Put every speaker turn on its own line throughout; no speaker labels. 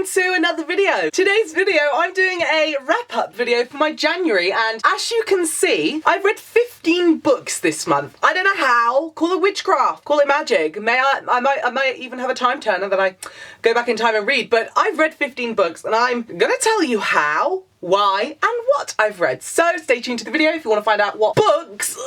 welcome to another video. Today's video, I'm doing a wrap-up video for my January, and as you can see, I've read 15 books this month. I don't know how. Call it witchcraft, call it magic. I might even have a time turner that I go back in time and read, but I've read 15 books, and I'm gonna tell you how, why, and what I've read. So stay tuned to the video if you want to find out what books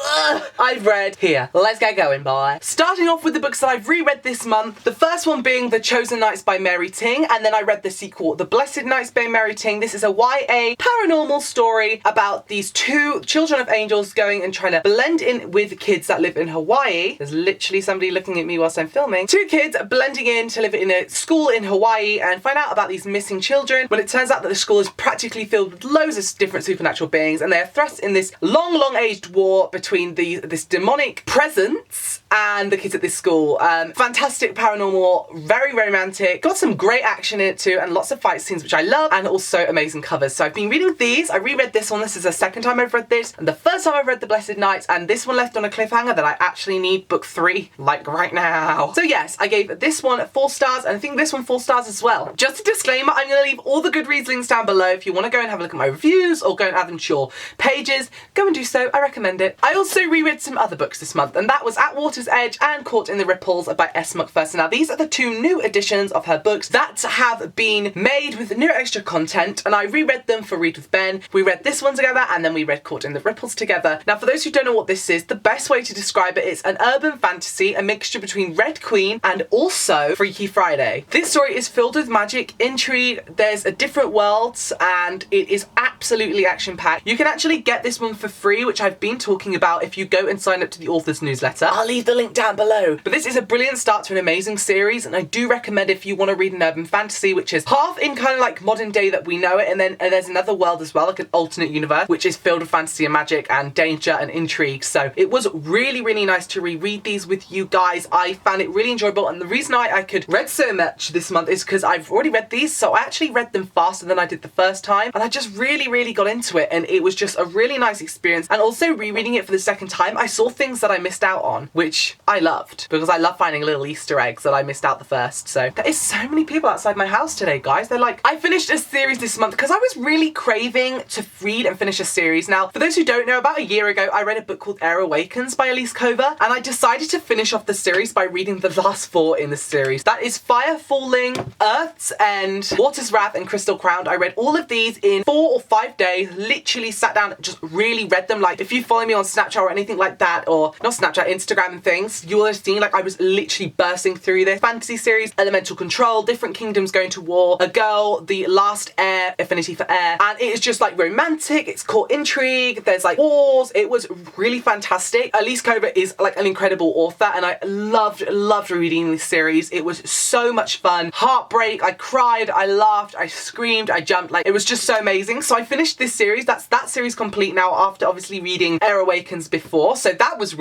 I've read here. Let's get going, boy. Starting off with the books that I've reread this month. The first one being The Chosen Knights by Mary Ting, and then I read the sequel, The Blessed Knights by Mary Ting. This is a YA paranormal story about these two children of angels going and trying to blend in with kids that live in Hawaii. There's literally somebody looking at me whilst I'm filming. Two kids blending in to live in a school in Hawaii and find out about these missing children, when it turns out that the school is practically filled with loads of different supernatural beings, and they are thrust in this long aged war between this demonic presence and the kids at this school. Fantastic paranormal, very romantic, got some great action in it too, and lots of fight scenes which I love, and also amazing covers. So I've been reading these. I reread this one. This is the second time I've read this, and the first time I've read The Blessed Knights, and this one left on a cliffhanger that I actually need book 3 like right now. So yes, I gave this one 4 stars, and I think this one 4 stars as well. Just a disclaimer, I'm going to leave all the Goodreads links down below if you want to go and have a look at my reviews or go and add them to your pages. Go and do so, I recommend it. I also reread some other books this month, and that was At Water's Edge and Caught in the Ripples by S. McPherson. Now these are the 2 new editions of her books that have been made with new extra content, and I reread them for Read with Ben. We read this one together, and then we read Caught in the Ripples together. Now for those who don't know what this is, the best way to describe it is an urban fantasy, a mixture between Red Queen and also Freaky Friday. This story is filled with magic, intrigue, there's a different worlds, and it is absolutely action-packed. You can actually get this one for free, which I've been talking about if you go and sign up to the author's newsletter. I'll leave the link down below. But this is a brilliant start to an amazing series, and I do recommend if you want to read an urban fantasy, which is half in kind of like modern day that we know it, and then there's another world as well, like an alternate universe, which is filled with fantasy and magic and danger and intrigue. So it was really nice to reread these with you guys. I found it really enjoyable, and the reason I could read so much this month is because I've already read these, so I actually read them faster than I did the first time, and I just really got into it, and it was just a really nice experience. And also rereading it for the second time, I saw things that I missed out on, which I loved, because I love finding little Easter eggs that I missed out the first. So there is so many people outside my house today, guys. They're like, I finished a series this month because I was really craving to read and finish a series. Now, for those who don't know, about a year ago, I read a book called Awakens by Elise Cover, and I decided to finish off the series by reading the last 4 in the series. That is Fire Falling, Earth's End, Water's Wrath, and Crystal Crowned. I read all of these in 4 or 5 days, literally sat down and just really read them. Like, if you follow me on Snapchat or anything like that, or not Snapchat, Instagram and things, you will have seen, like, I was literally bursting through this fantasy series. Elemental Control, different kingdoms going to war, a girl, the last air, affinity for air, and it is just like romantic, it's caught intrigue, there's like wars. It was really fantastic. Elise Cover is like an incredible author, and I loved reading this series. It was so much fun. Heartbreak, I cried, I laughed, I screamed, I jumped, like, it was just so amazing. So I finished this series. That's that series complete now, after obviously reading Awakens before, so that was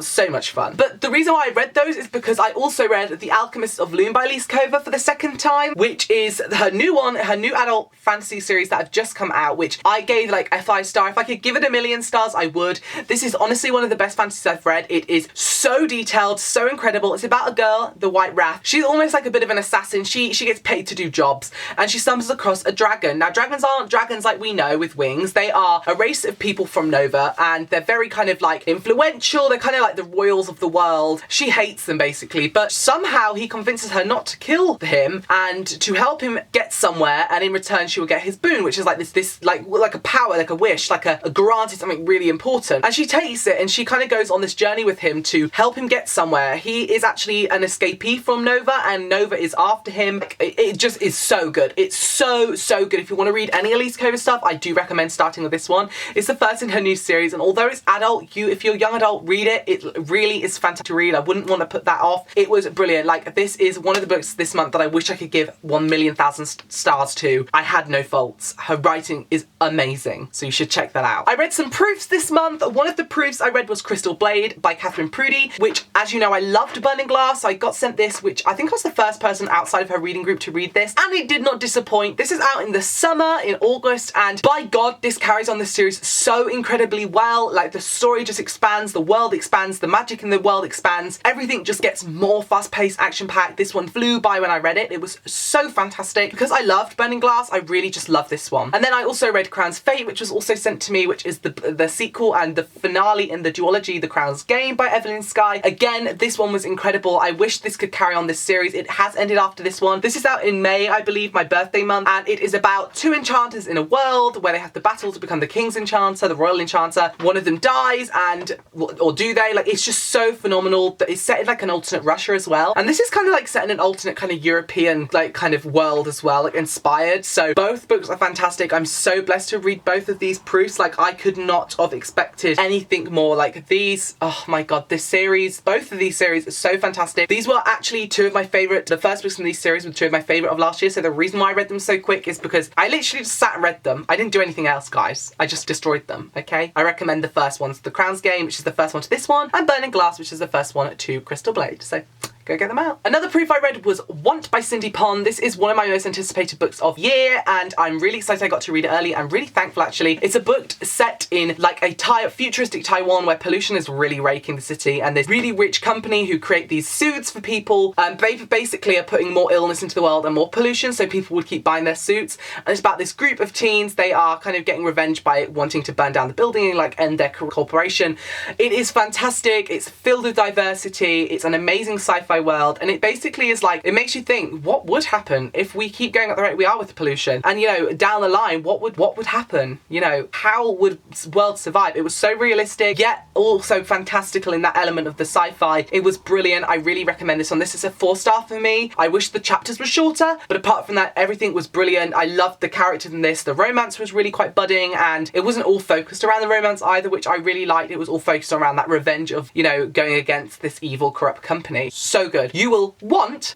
so much fun. But the reason why I read those is because I also read The Alchemist of Balloon by Elise Cover for the second time, which is her new one, her new adult fantasy series that have just come out, which I gave like a 5 star. If I could give it 1,000,000 stars, I would. This is honestly one of the best fantasies I've read. It is so detailed, so incredible. It's about a girl, the White Wrath. She's almost like a bit of an assassin. She gets paid to do jobs, and she stumbles across a dragon. Now, dragons aren't dragons like we know with wings. They are a race of people from Nova, and they're very kind of like influential. They're kind of like the royals of the world. She hates them basically, but somehow he convinces her not to kill him and to help him get somewhere, and in return she will get his boon, which is like this like a power, like a wish, like a granted something really important. And she takes it, and she kind of goes on this journey with him to help him get somewhere. He is actually an escapee from Nova, and Nova is after him. It just is so good. It's so good. If you want to read any Elise Cover stuff, I do recommend starting with this one. It's the first in her new series, and although it's adult, if you're a young adult, read it. It really is fantastic to read. I wouldn't want to put that off. It was brilliant. Like, this is one of the books this month that I wish I could give 1,000,000 stars to. I had no faults. Her writing is amazing, so you should check that out. I read some proofs this month. One of the proofs I read was Crystal Blade by Catherine Prudy, which, as you know, I loved Burning Glass. So I got sent this, which I think I was the first person outside of her reading group to read this, and it did not disappoint. This is out in the summer in August, and by God, this carries on this series so incredibly well. Like, the story just expands, the world expands, the magic in the world expands, everything just gets more fast-paced, action-packed. This one flew by when I read it. It was so fantastic. Because I loved Burning Glass, I really just love this one. And then I also read Crown's Fate, which was also sent to me, which is the sequel and the finale in the duology, The Crown's Game by Evelyn Skye. Again, this one was incredible. I wish this could carry on this series. It has ended after this one. This is out in May, I believe, my birthday month, and it is about two enchanters in a world where they have to battle to become the King's Enchanter, the Royal Enchanter. One of them dies, and, or do they? Like, it's just so phenomenal. It's set in like an alternate Russia as well. And this is kind of like set in an alternate kind of European, like, kind of world as well, like inspired. So both books are fantastic. I'm so blessed to read both of these proofs. Like, I could not have expected anything more. Like, these, oh my God, this series, both of these series are so fantastic. These were actually two of my favorite, the first books in these series were two of my favorite of last year. So the reason why I read them so quick is because I literally just sat and read them. I didn't do anything else, guys. I just destroyed them, okay? I recommend the first ones, The Crown's Game, which is the first one to this one, and Burning Glass, which is the first one to Crystal Blade. So go get them out. Another proof I read was Want by Cindy Pond. This is one of my most anticipated books of year, and I'm really excited I got to read it early. I'm really thankful, actually. It's a book set in like a futuristic Taiwan where pollution is really raking the city, and there's really rich company who create these suits for people, and they basically are putting more illness into the world and more pollution, so people would keep buying their suits. And it's about this group of teens. They are kind of getting revenge by wanting to burn down the building and like end their corporation. It is fantastic. It's filled with diversity. It's an amazing sci-fi world, and it basically is like, it makes you think, what would happen if we keep going at the rate we are with pollution? And, you know, down the line, what would happen? You know, how would world survive? It was so realistic, yet also fantastical in that element of the sci-fi. It was brilliant. I really recommend this one. This is a 4-star for me. I wish the chapters were shorter, but apart from that, everything was brilliant. I loved the characters in this. The romance was really quite budding, and it wasn't all focused around the romance either, which I really liked. It was all focused around that revenge of, you know, going against this evil, corrupt company. So good. You will want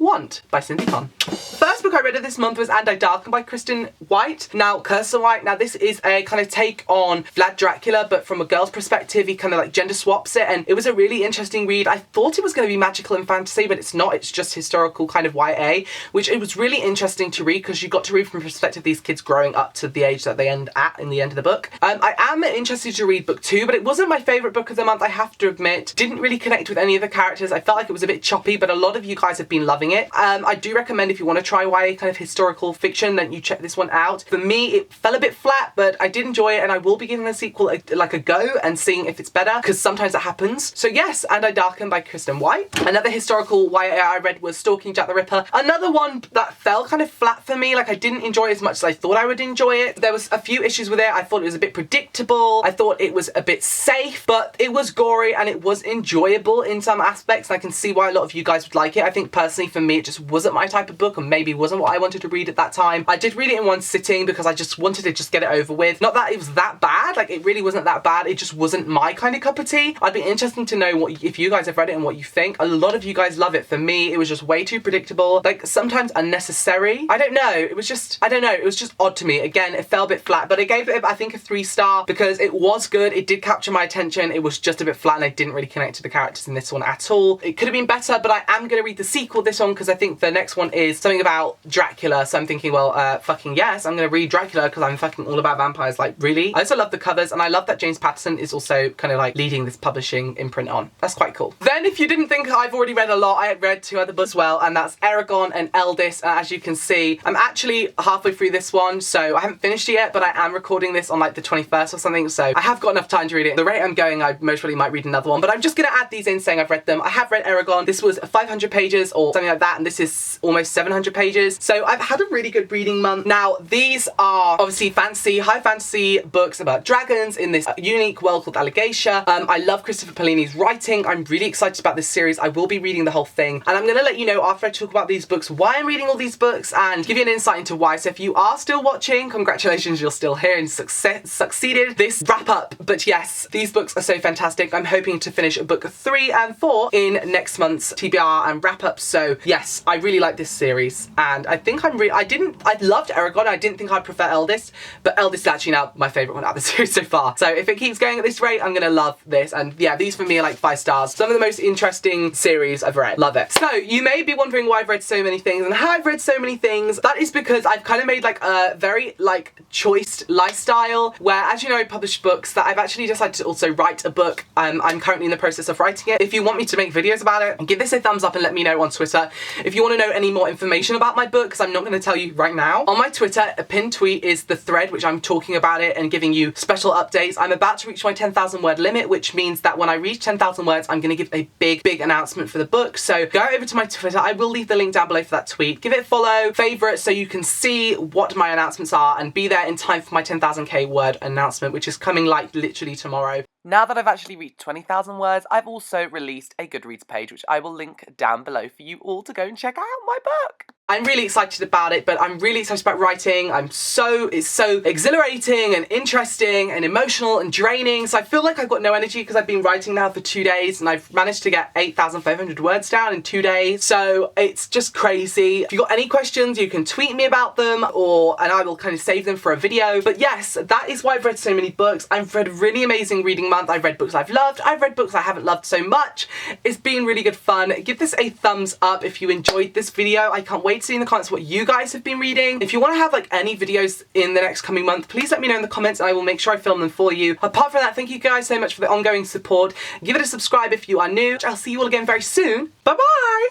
by Cindy Pond. First book I read of this month was And I Darkened by Kristen White. Now, Kirsten White, now this is a kind of take on Vlad Dracula, but from a girl's perspective. He kind of like gender swaps it, and it was a really interesting read. I thought it was going to be magical and fantasy, but it's not. It's just historical kind of YA, which it was really interesting to read because you got to read from the perspective of these kids growing up to the age that they end at in the end of the book. I am interested to read book 2, but it wasn't my favourite book of the month, I have to admit. Didn't really connect with any of the characters. I felt like it was a bit choppy, but a lot of you guys have been loving it. I do recommend, if you want to try YA kind of historical fiction, then you check this one out. For me, it fell a bit flat, but I did enjoy it, and I will be giving the sequel a go and seeing if it's better, because sometimes it happens. So yes, And I Darkened by Kristen White. Another historical YA I read was Stalking Jack the Ripper. Another one that fell kind of flat for me. Like, I didn't enjoy it as much as I thought I would enjoy it. There was a few issues with it. I thought it was a bit predictable. I thought it was a bit safe, but it was gory and it was enjoyable in some aspects. And I can see why a lot of you guys would like it. I think personally for me, it just wasn't my type of book, and maybe wasn't what I wanted to read at that time. I did read it in one sitting because I just wanted to just get it over with. Not that it was that bad. Like, it really wasn't that bad. It just wasn't my kind of cup of tea. I'd be interested to know if you guys have read it and what you think. A lot of you guys love it. For me, it was just way too predictable. Like, sometimes unnecessary. I don't know. It was just, I don't know. It was just odd to me. Again, it fell a bit flat, but I gave it, I think, a 3-star because it was good. It did capture my attention. It was just a bit flat, and I didn't really connect to the characters in this one at all. It could have been better, but I am going to read the sequel this one because I think the next one is something about Dracula. So I'm thinking, well, fucking yes, I'm going to read Dracula because I'm fucking all about vampires. Like, really? I also love the covers, and I love that James Patterson is also kind of like leading this publishing imprint on. That's quite cool. Then, if you didn't think I've already read a lot, I read 2 other books as well, and that's Aragon and Eldest. And as you can see, I'm actually halfway through this one, so I haven't finished it yet, but I am recording this on like the 21st or something, so I have got enough time to read it. The rate I'm going, I most probably might read another one, but I'm just going to add these in saying I've read them. I have read Aragon. This was 500 pages or something like that, and this is almost 700 pages. So I've had a really good reading month. Now, these are obviously fantasy, high fantasy books about dragons in this unique world called Allegatia. I love Christopher Paolini's writing. I'm really excited about this series. I will be reading the whole thing, and I'm going to let you know after I talk about these books why I'm reading all these books and give you an insight into why. So if you are still watching, congratulations, you're still here and succeeded this wrap up. But yes, these books are so fantastic. I'm hoping to finish book 3 and 4 in next month's TBR and wrap up. So yes, I really like this series, and and I think I loved Aragon. I didn't think I'd prefer Eldest, but Eldest is actually now my favourite one out of the series so far. So if it keeps going at this rate, I'm gonna love this. And yeah, these for me are like 5 stars. Some of the most interesting series I've read. Love it. So you may be wondering why I've read so many things and how I've read so many things. That is because I've kind of made like a very like choiced lifestyle where, as you know, I publish books, that I've actually decided to also write a book. I'm currently in the process of writing it. If you want me to make videos about it, give this a thumbs up and let me know on Twitter. If you want to know any more information about my book, because I'm not going to tell you right now, on my Twitter, a pinned tweet is the thread which I'm talking about it and giving you special updates. I'm about to reach my 10,000 word limit, which means that when I reach 10,000 words, I'm going to give a big announcement for the book. So go over to my Twitter. I will leave the link down below for that tweet. Give it a follow, favourite, so you can see what my announcements are and be there in time for my 10,000k word announcement, which is coming like literally tomorrow. Now that I've actually reached 20,000 words, I've also released a Goodreads page, which I will link down below for you all to go and check out my book. I'm really excited about it, but I'm really excited about writing. It's so exhilarating and interesting and emotional and draining. So I feel like I've got no energy because I've been writing now for 2 days and I've managed to get 8,500 words down in 2 days. So it's just crazy. If you've got any questions, you can tweet me about them and I will kind of save them for a video. But yes, that is why I've read so many books. I've read a really amazing reading month. I've read books I've loved. I've read books I haven't loved so much. It's been really good fun. Give this a thumbs up if you enjoyed this video. I can't wait to see in the comments what you guys have been reading. If you want to have like any videos in the next coming month, please let me know in the comments and I will make sure I film them for you. Apart from that, thank you guys so much for the ongoing support. Give it a subscribe if you are new. I'll see you all again very soon. Bye bye!